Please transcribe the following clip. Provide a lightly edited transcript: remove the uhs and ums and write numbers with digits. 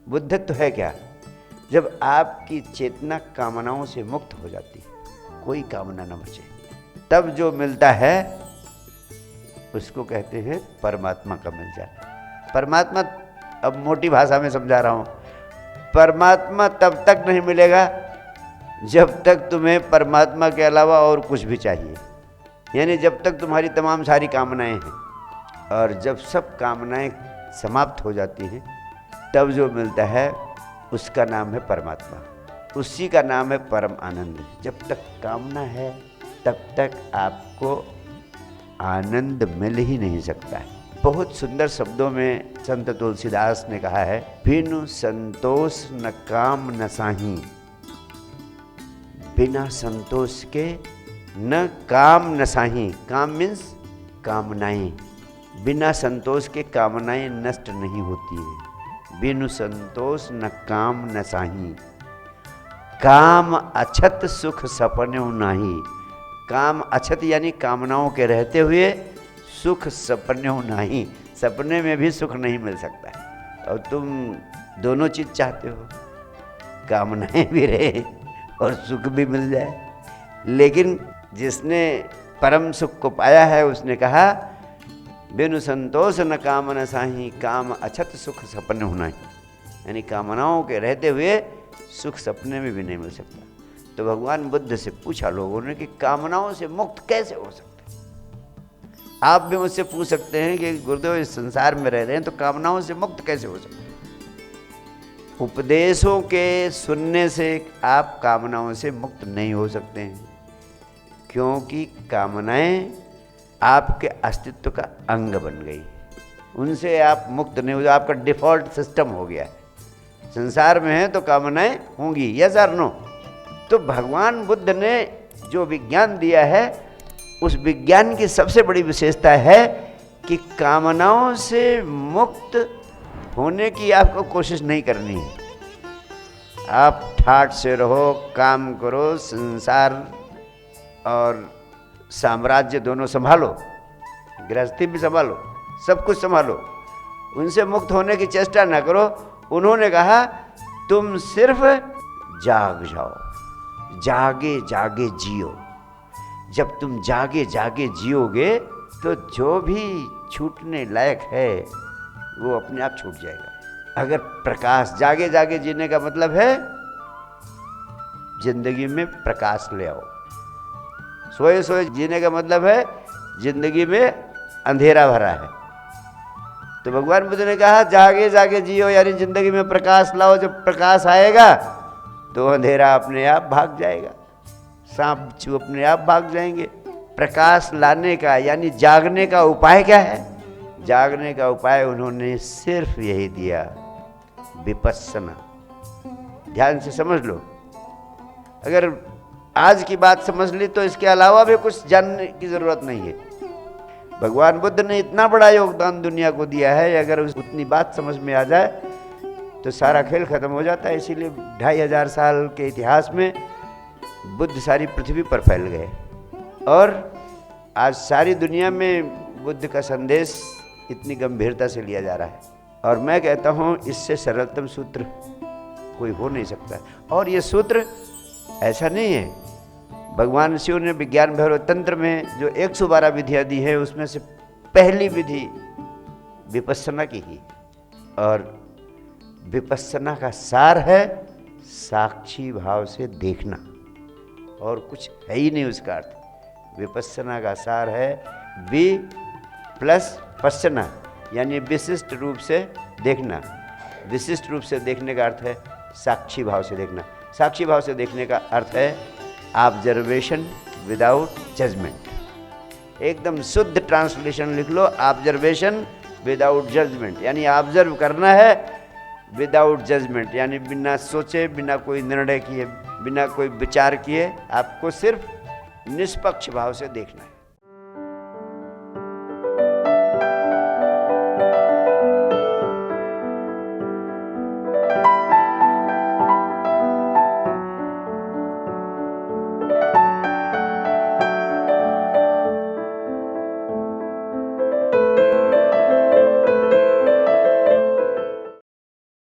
बुद्धत्व है क्या? जब आपकी चेतना कामनाओं से मुक्त हो जाती है, कोई कामना न बचे, तब जो मिलता है उसको कहते हैं परमात्मा का मिल जाना। परमात्मा, अब मोटी भाषा में समझा रहा हूँ, परमात्मा तब तक नहीं मिलेगा जब तक तुम्हें परमात्मा के अलावा और कुछ भी चाहिए, यानी जब तक तुम्हारी तमाम सारी कामनाएं हैं। और जब सब कामनाएं समाप्त हो जाती हैं तब जो मिलता है उसका नाम है परमात्मा, उसी का नाम है परम आनंद। जब तक कामना है तब तक आपको आनंद मिल ही नहीं सकता है। बहुत सुंदर शब्दों में संत तुलसीदास ने कहा है, बिनु संतोष न काम न साही, बिना संतोष के न काम न साही। काम मीन्स कामनाएं, बिना संतोष के कामनाएं नष्ट नहीं होती है। बिनु संतोष न काम न साही, काम अछत सुख सपने नाही। काम अछत यानी कामनाओं के रहते हुए सुख सपने नाही, सपने में भी सुख नहीं मिल सकता है। और तुम दोनों चीज चाहते हो, कामनाएं भी रहे और सुख भी मिल जाए। लेकिन जिसने परम सुख को पाया है उसने कहा, बिनु संतोष न काम न साही, काम अछत सुख सपने होना ही, यानी कामनाओं के रहते हुए सुख सपने में भी नहीं मिल सकता। तो भगवान बुद्ध से पूछा लोगों ने कि कामनाओं से मुक्त कैसे हो सकते? आप भी मुझसे पूछ सकते हैं कि गुरुदेव इस संसार में रह रहे हैं तो कामनाओं से मुक्त कैसे हो सकते? उपदेशों के सुनने से आप कामनाओं से मुक्त नहीं हो सकते हैं, क्योंकि कामनाएं आपके अस्तित्व का अंग बन गई, उनसे आप मुक्त नहीं हो। आपका डिफॉल्ट सिस्टम हो गया है। संसार में है तो कामनाएं होंगी, यस और नो। तो भगवान बुद्ध ने जो विज्ञान दिया है, उस विज्ञान की सबसे बड़ी विशेषता है कि कामनाओं से मुक्त होने की आपको कोशिश नहीं करनी है। आप ठाठ से रहो, काम करो, संसार और साम्राज्य दोनों संभालो, गृहस्थी भी संभालो, सब कुछ संभालो, उनसे मुक्त होने की चेष्टा ना करो। उन्होंने कहा तुम सिर्फ जाग जाओ, जागे जागे जियो। जब तुम जागे जागे जियोगे तो जो भी छूटने लायक है वो अपने आप छूट जाएगा। अगर प्रकाश, जागे जागे जीने का मतलब है जिंदगी में प्रकाश ले आओ। सोए सोए जीने का मतलब है जिंदगी में अंधेरा भरा है। तो भगवान बुद्ध ने कहा जागे जागे जियो, यानी जिंदगी में प्रकाश लाओ। जब प्रकाश आएगा तो अंधेरा अपने आप भाग जाएगा, सांप बिच्छू अपने आप भाग जाएंगे। प्रकाश लाने का यानी जागने का उपाय क्या है? जागने का उपाय उन्होंने सिर्फ यही दिया, विपस्सना। ध्यान से समझ लो, अगर आज की बात समझ ली तो इसके अलावा भी कुछ जानने की जरूरत नहीं है। भगवान बुद्ध ने इतना बड़ा योगदान दुनिया को दिया है, अगर उतनी बात समझ में आ जाए तो सारा खेल खत्म हो जाता है। इसीलिए 2500 साल के इतिहास में बुद्ध सारी पृथ्वी पर फैल गए और आज सारी दुनिया में बुद्ध का संदेश इतनी गंभीरता से लिया जा रहा है। और मैं कहता हूँ इससे सरलतम सूत्र कोई हो नहीं सकता। और ये सूत्र ऐसा नहीं है, भगवान शिव ने विज्ञान भैरव तंत्र में जो 112 विधियाँ दी है उसमें से पहली विधि विपस्सना की ही। और विपस्सना का सार है साक्षी भाव से देखना, और कुछ है ही नहीं उसका अर्थ। विपस्सना का सार है वि प्लस पश्चना, यानी विशिष्ट रूप से देखना। विशिष्ट रूप से देखने का अर्थ है साक्षी भाव से देखना। साक्षी भाव से देखने का अर्थ है ऑब्जर्वेशन विदाउट जजमेंट। एकदम शुद्ध ट्रांसलेशन लिख लो, ऑब्जर्वेशन विदाउट जजमेंट, यानी ऑब्जर्व करना है विदाउट जजमेंट, यानी बिना सोचे, बिना कोई निर्णय किए, बिना कोई विचार किए आपको सिर्फ निष्पक्ष भाव से देखना है।